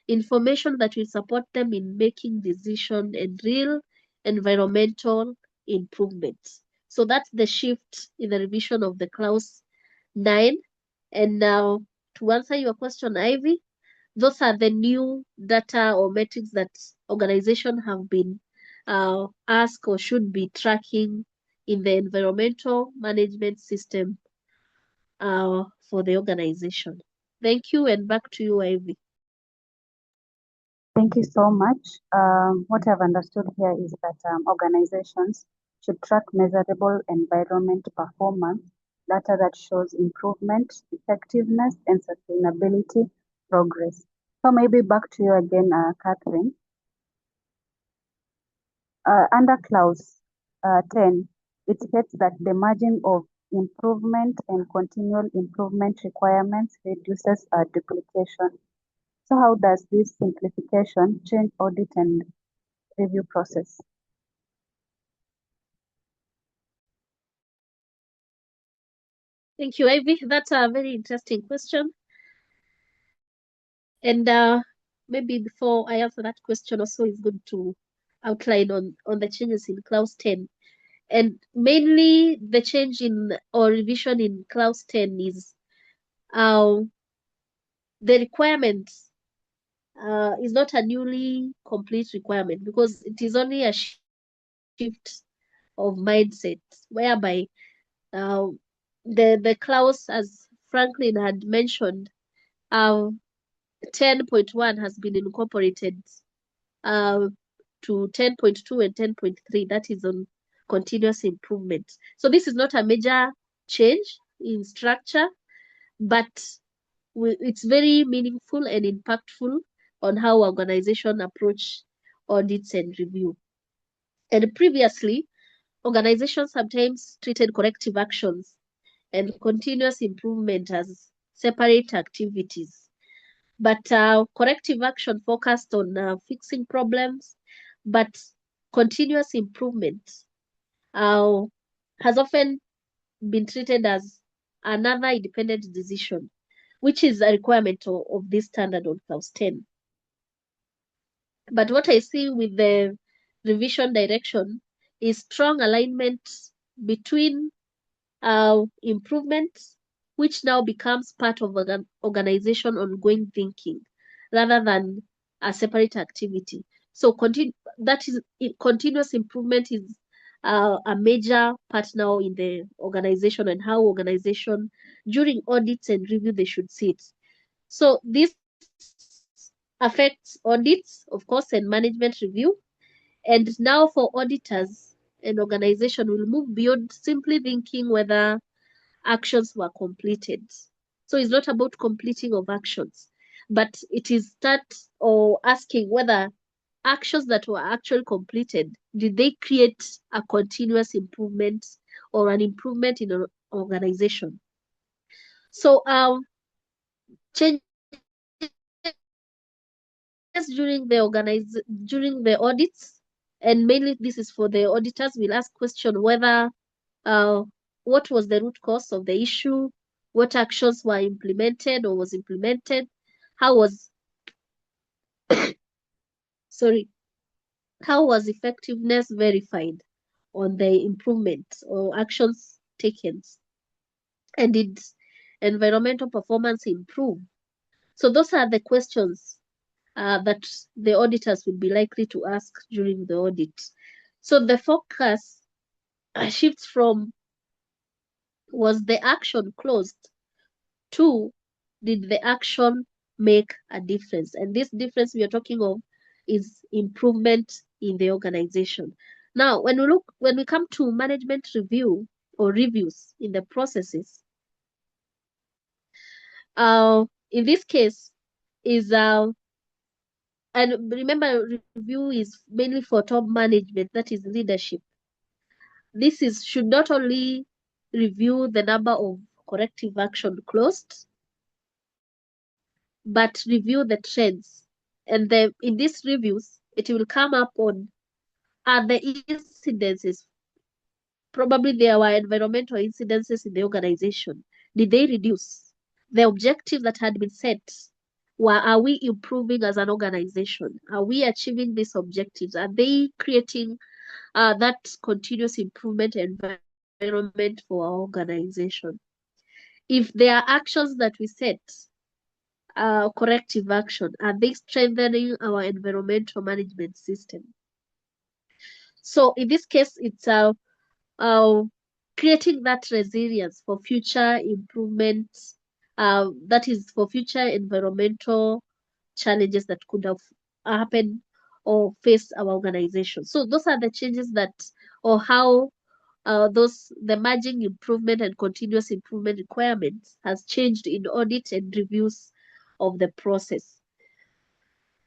information that will support them in making decision and real environmental improvements. So that's the shift in the revision of the clause 9. And now to answer your question, Ivy, those are the new data or metrics that organizations have been asked or should be tracking in the environmental management system for the organization. Thank you, and back to you, Ivy. Thank you so much. What I've understood here is that organizations should track measurable environment performance, data that shows improvement, effectiveness, and sustainability progress. So maybe back to you again, Catherine. Under clause 10, it states that the margin of improvement and continual improvement requirements reduces duplication. So how does this simplification change audit and review process? Thank you, Ivy. That's a very interesting question. And maybe before I answer that question, also is good to outline on the changes in clause 10. And mainly the change in or revision in clause 10 is the requirement is not a newly complete requirement, because it is only a shift of mindset whereby uh, the clause, as Franklin had mentioned, uh, 10.1 has been incorporated uh, to 10.2 and 10.3, that is on continuous improvement. So this is not a major change in structure, but it's very meaningful and impactful on how organization approach audits and review. And previously, organizations sometimes treated corrective actions and continuous improvement as separate activities. But corrective action focused on fixing problems, but continuous improvement uh, has often been treated as another independent decision, which is a requirement of this standard on clause 10. But what I see with the revision direction is strong alignment between improvement, which now becomes part of organization ongoing thinking rather than a separate activity. So continuous improvement is a major part now in the organization, and how organization during audits and review they should see it. So this affects audits, of course, and management review. And now for auditors, an organization will move beyond simply thinking whether actions were completed. So it's not about completing of actions, but it is start or asking whether actions that were actually completed, did they create a continuous improvement or an improvement in an organization? So changes during the audits, and mainly this is for the auditors, will ask question whether uh, what was the root cause of the issue, what actions were implemented or was implemented, how was sorry, how was effectiveness verified on the improvements or actions taken, and did environmental performance improve? So those are the questions that the auditors will be likely to ask during the audit. So the focus shifts from was the action closed to did the action make a difference? And this difference we are talking of is improvement in the organization. Now, when we come to management review or reviews in the processes, in this case is and remember, review is mainly for top management, that is leadership. This is should not only review the number of corrective action closed, but review the trends. And then in these reviews, it will come up on are the incidences. Probably there were environmental incidences in the organization. Did they reduce? The objective that had been set, are we improving as an organization? Are we achieving these objectives? Are they creating that continuous improvement environment for our organization? If there are actions that we set, corrective action, are they strengthening our environmental management system? So in this case, it's uh, creating that resilience for future improvements, that is for future environmental challenges that could have happened or faced our organization. So those are the changes that, or how the merging improvement and continuous improvement requirements has changed in audit and reviews of the process.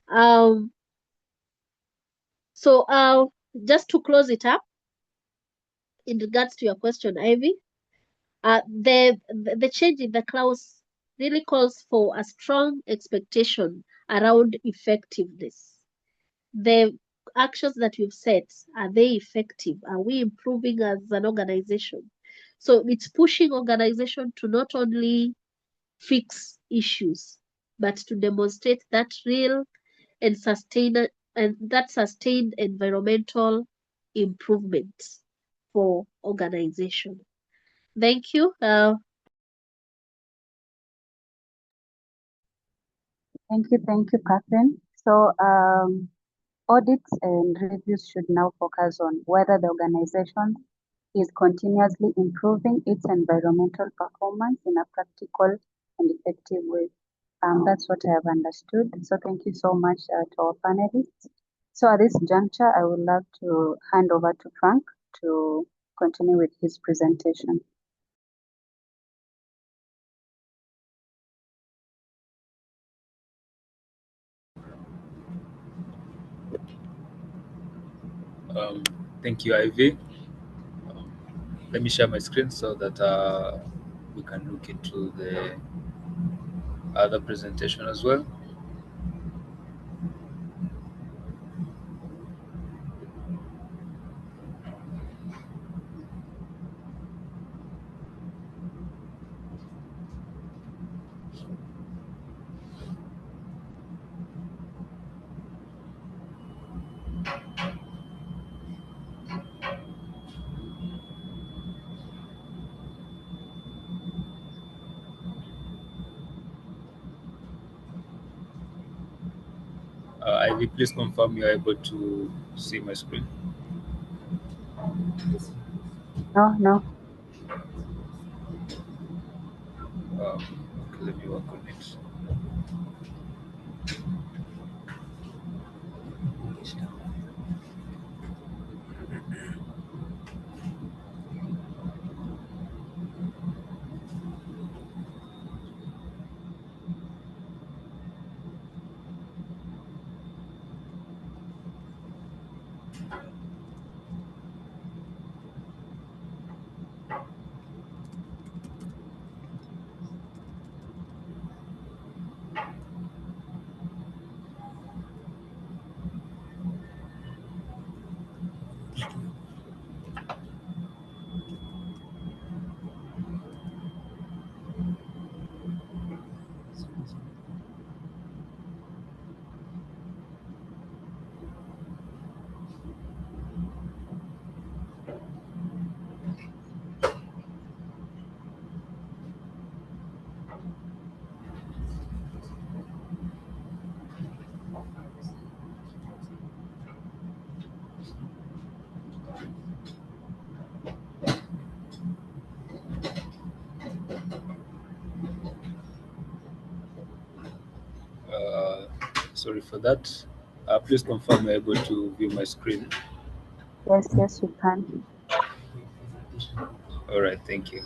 Um, so just to close it up, in regards to your question, Ivy, the change in the clause really calls for a strong expectation around effectiveness. The actions that we've set, are they effective? Are we improving as an organization? So it's pushing organization to not only fix issues, but to demonstrate that real and sustained environmental improvements for organization. Thank you. Thank you, Catherine. So, audits and reviews should now focus on whether the organization is continuously improving its environmental performance in a practical and effective way. That's what I have understood. So thank you so much to our panelists. So at this juncture, I would love to hand over to Frank to continue with his presentation. Thank you, Ivy. Let me share my screen so that we can look into the other presentation as well. Ivy, please confirm you're able to see my screen. No. Okay, let me work on it. Sorry for that. Please confirm you're able to view my screen. Yes, we can. All right, thank you.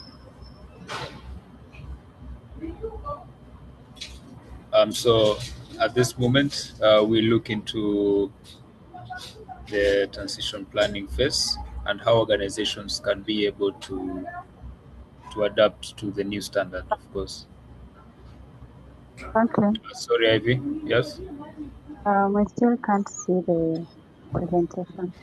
So at this moment, we look into the transition planning phase and how organizations can be able to adapt to the new standard, of course. Okay. Sorry, Ivy. Yes. I still can't see the presentation.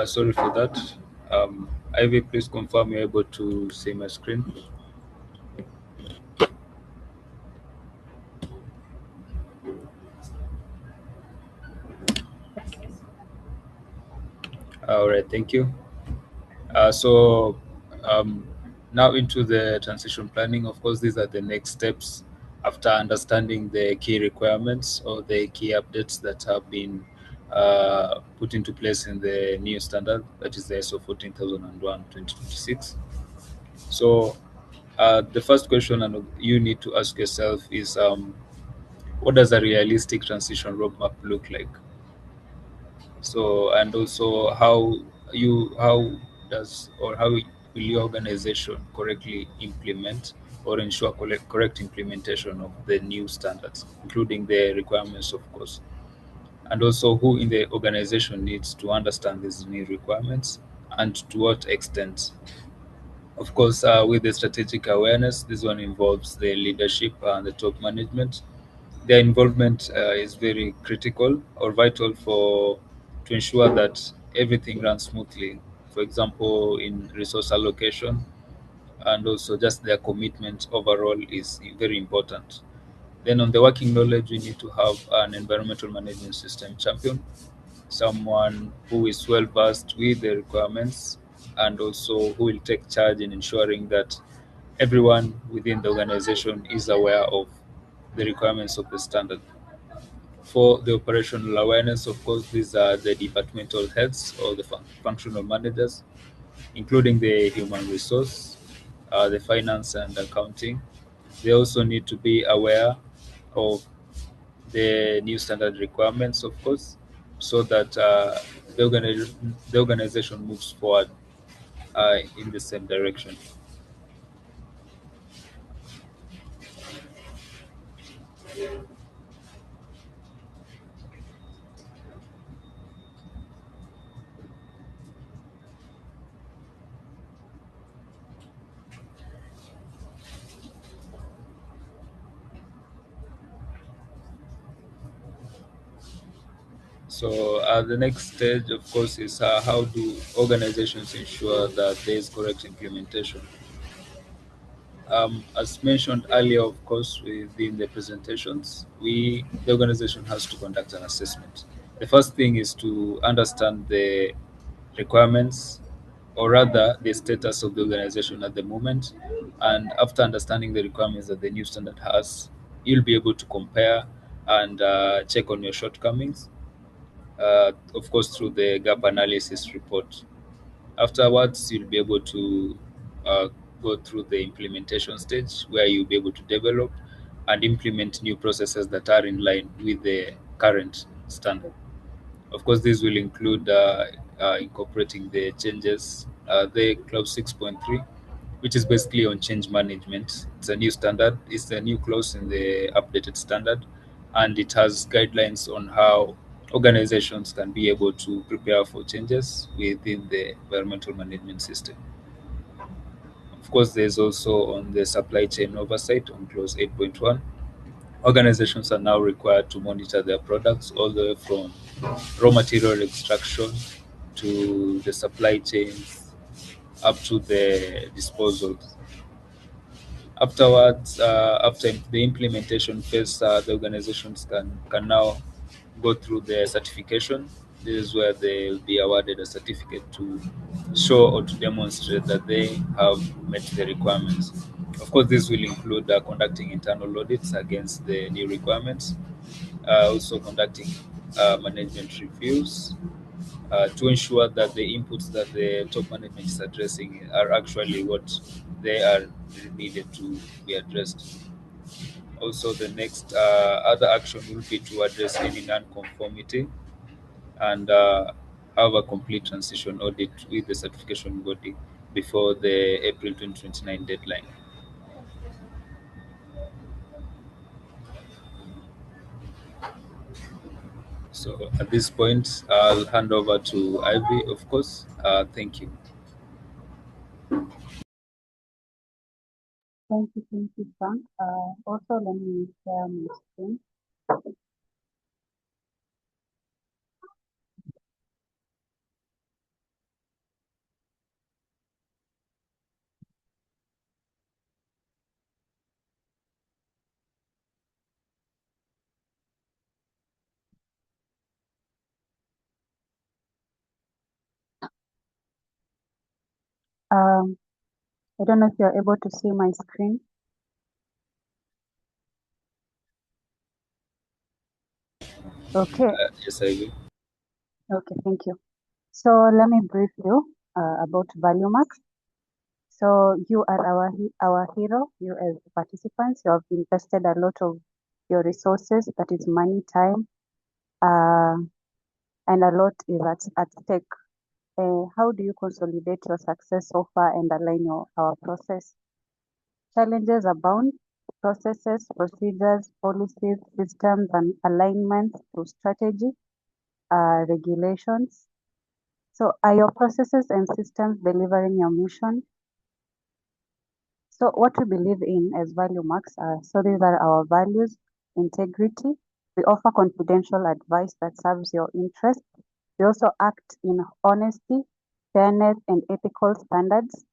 Sorry for that. Ivy, please confirm you're able to see my screen. All right, thank you. So now into the transition planning. Of course, these are the next steps after understanding the key requirements or the key updates that have been put into place in the new standard, that is the ISO 14001:2026. So the first question and you need to ask yourself is, what does a realistic transition roadmap look like? So, and also how does or how will your organization correctly implement or ensure correct implementation of the new standards, including the requirements, of course, and also who in the organization needs to understand these new requirements and to what extent. Of course, with the strategic awareness, this one involves the leadership and the top management. Their involvement is very critical or vital for to ensure that everything runs smoothly. For example, in resource allocation, and also just their commitment overall is very important. Then on the working knowledge, we need to have an environmental management system champion, someone who is well versed with the requirements and also who will take charge in ensuring that everyone within the organization is aware of the requirements of the standard. For the operational awareness, of course, these are the departmental heads or the functional managers, including the human resource, the finance and accounting. They also need to be aware of the new standard requirements, of course, so that the organization moves forward in the same direction. So the next stage, of course, is how do organizations ensure that there is correct implementation. As mentioned earlier, of course, within the presentations, the organization has to conduct an assessment. The first thing is to understand the requirements, or rather the status of the organization at the moment. And after understanding the requirements that the new standard has, you'll be able to compare and check on your shortcomings, of course, through the gap analysis report. Afterwards, you'll be able to uh, go through the implementation stage where you'll be able to develop and implement new processes that are in line with the current standard. Of course, this will include incorporating the changes, the clause 6.3, which is basically on change management. It's a new standard, it's a new clause in the updated standard, and it has guidelines on how organizations can be able to prepare for changes within the environmental management system. Of course, there's also on the supply chain oversight on clause 8.1. Organizations are now required to monitor their products all the way from raw material extraction to the supply chains up to the disposals. Afterwards, after the implementation phase, the organizations can now go through the certification. This is where they will be awarded a certificate to show or to demonstrate that they have met the requirements. Of course, this will include conducting internal audits against the new requirements, also conducting management reviews to ensure that the inputs that the top management is addressing are actually what they are needed to be addressed. Also, the next other action will be to address any non-conformity and have a complete transition audit with the certification body before the April 2029 deadline. So at this point, I'll hand over to Ivy, of course. Thank you. Thank you, Frank. Also, let me share my screen. I don't know if you're able to see my screen. Okay, Yes, I will. okay, thank you. So let me brief you about Valuemax. So you are our hero. You as participants, you have invested a lot of your resources, that is money, time, uh, and a lot is at stake. How do you consolidate your success so far and align our process? Challenges abound. Processes, procedures, policies, systems, and alignments to strategy, regulations. So are your processes and systems delivering your mission? So what we believe in as Valuemax, so these are our values: integrity. We offer confidential advice that serves your interest. We also act in honesty, fairness, and ethical standards.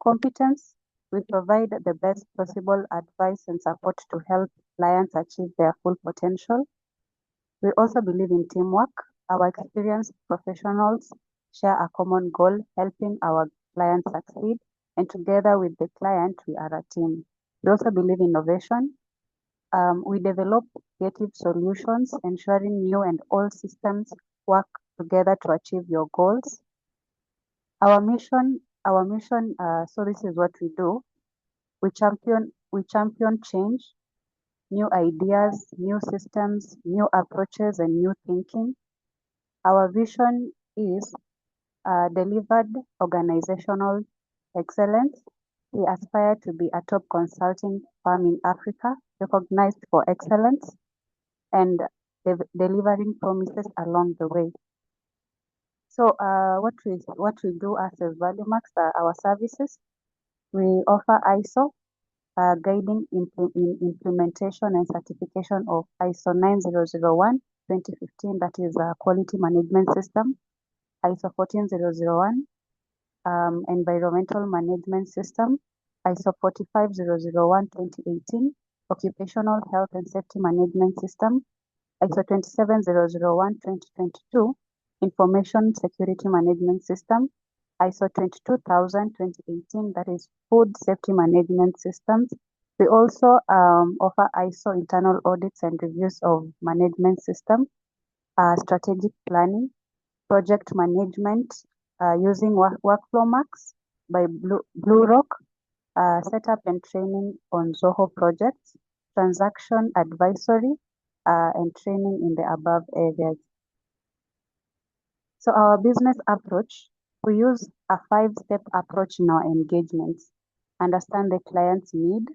Competence. We provide the best possible advice and support to help clients achieve their full potential. We also believe in teamwork. Our experienced professionals share a common goal, helping our clients succeed, and together with the client, we are a team. We also believe in innovation. We develop creative solutions, ensuring new and old systems work together to achieve your goals. So this is what we do. We champion change, new ideas, new systems, new approaches, and new thinking. Our vision is delivered organizational excellence. We aspire to be a top consulting firm in Africa, recognized for excellence and delivering promises along the way. So, what we do as a Valuemax, our services, we offer ISO, guiding implementation and certification of ISO 9001 2015, that is a quality management system, ISO 14001, environmental management system, ISO 45001 2018, occupational health and safety management system, ISO 27001 2022, information security management system, ISO 22000 2018, that is food safety management systems. We also offer ISO internal audits and reviews of management system, strategic planning, project management using Workflowmax by Blue Rock, setup and training on Zoho projects, transaction advisory, and training in the above areas. So our business approach, we use a 5-step approach in our engagements. Understand the client's need,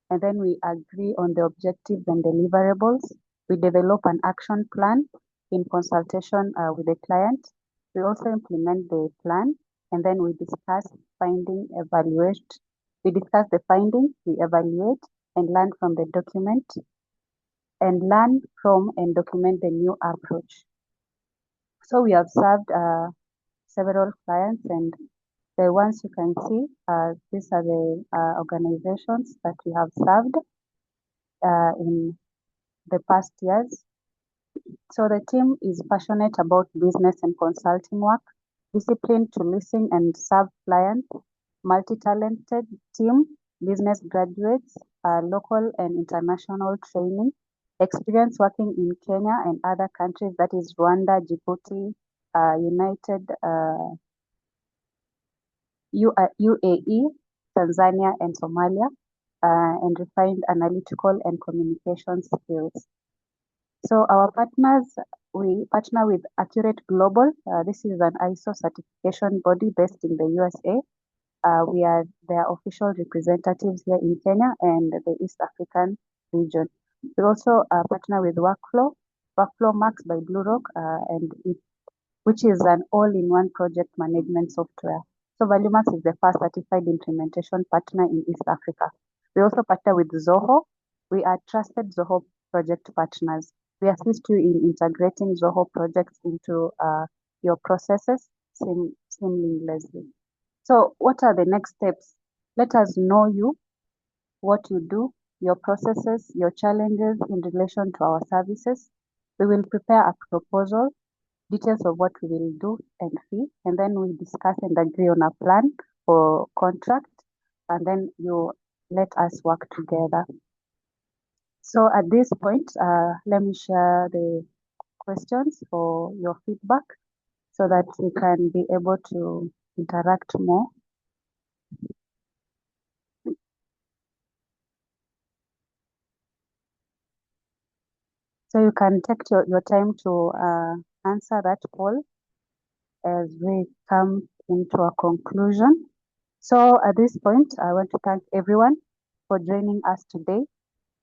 and then we agree on the objectives and deliverables. We develop an action plan in consultation with the client. We also implement the plan, and then we discuss evaluate. We discuss the findings, we evaluate and learn from the document, and learn from and document the new approach. So we have served several clients, and the ones you can see, these are the organizations that we have served in the past years. So the team is passionate about business and consulting work, disciplined to listen and serve clients, multi-talented team, business graduates, local and international training, experience working in Kenya and other countries, that is Rwanda, Djibouti, UAE, Tanzania, and Somalia, and refined analytical and communication skills. So our partners, we partner with Accurate Global. This is an ISO certification body based in the USA. We are their official representatives here in Kenya and the East African region. We also partner with Workflowmax by Blue Rock, which is an all-in-one project management software. So Valuemax is the first certified implementation partner in East Africa. We also partner with Zoho. We are trusted Zoho project partners. We assist you in integrating Zoho projects into your processes seamlessly. So what are the next steps? Let us know you, what you do, your processes, your challenges in relation to our services. We will prepare a proposal, details of what we will do and fee, and then we discuss and agree on a plan for contract, and then you let us work together. So at this point, let me share the questions for your feedback so that we can be able to interact more. So you can take your time to answer that poll as we come into a conclusion. So at this point, I want to thank everyone for joining us today.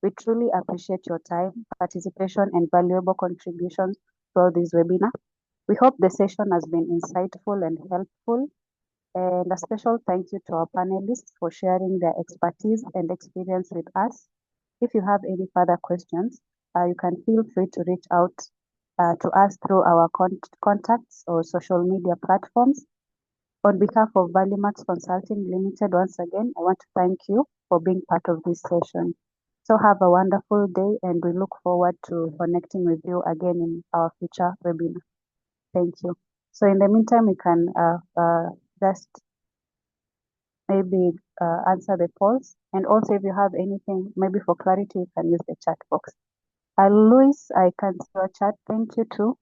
We truly appreciate your time, participation, and valuable contributions to this webinar. We hope the session has been insightful and helpful. And a special thank you to our panelists for sharing their expertise and experience with us. If you have any further questions, you can feel free to reach out to us through our contacts or social media platforms. On behalf of Valuemax Consulting Limited, once again, I want to thank you for being part of this session. So have a wonderful day, and we look forward to connecting with you again in our future webinar. Thank you. So in the meantime, we can just maybe answer the polls. And also, if you have anything, maybe for clarity, you can use the chat box. Luis, I can see your chat. Thank you too.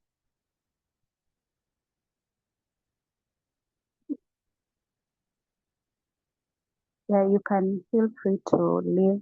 Yeah, you can feel free to leave